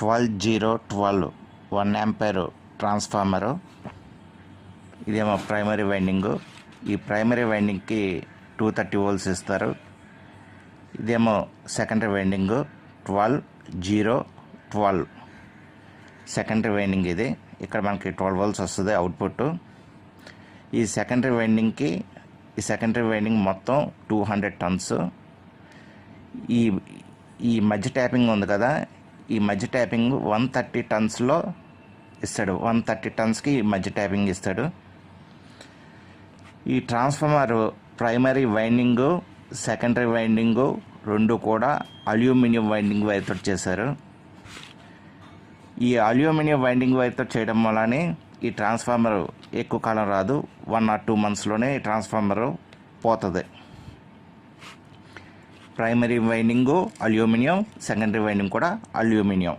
12012 1 ampere transformer. ఇదేమో primary winding. ఈ primary వైండింగ్కి 230 volts ఇస్తారు. ఇదేమో సెకండరీ వైండింగు 12012 సెకండరీ వైండింగ్. ఇది ఇక్కడ మనకి 12 volts వస్తుంది అవుట్పుట్. ఈ సెకండరీ వైండింగ్ మొత్తం 200 tons. ఈ మధ్య ట్యాపింగ్ ఉంది కదా, ఈ మధ్య ట్యాపింగ్ 130 tonsలో ఇస్తాడు. 130 tonsకి మధ్య ట్యాపింగ్ ఇస్తాడు. ఈ transformer primary winding secondary winding రెండు కూడా అల్యూమినియం వైండింగ్ వైర్తో చేశారు. ఈ అల్యూమినియం వైండింగ్ వైర్తో చేయడం వల్లనే ఈ ట్రాన్స్ఫార్మర్ ఎక్కువ కాలం రాదు. 1 or 2 monthsలోనే ఈ ట్రాన్స్ఫార్మర్ పోతుంది. Primary winding aluminium, secondary winding కూడా అల్యూమినియం.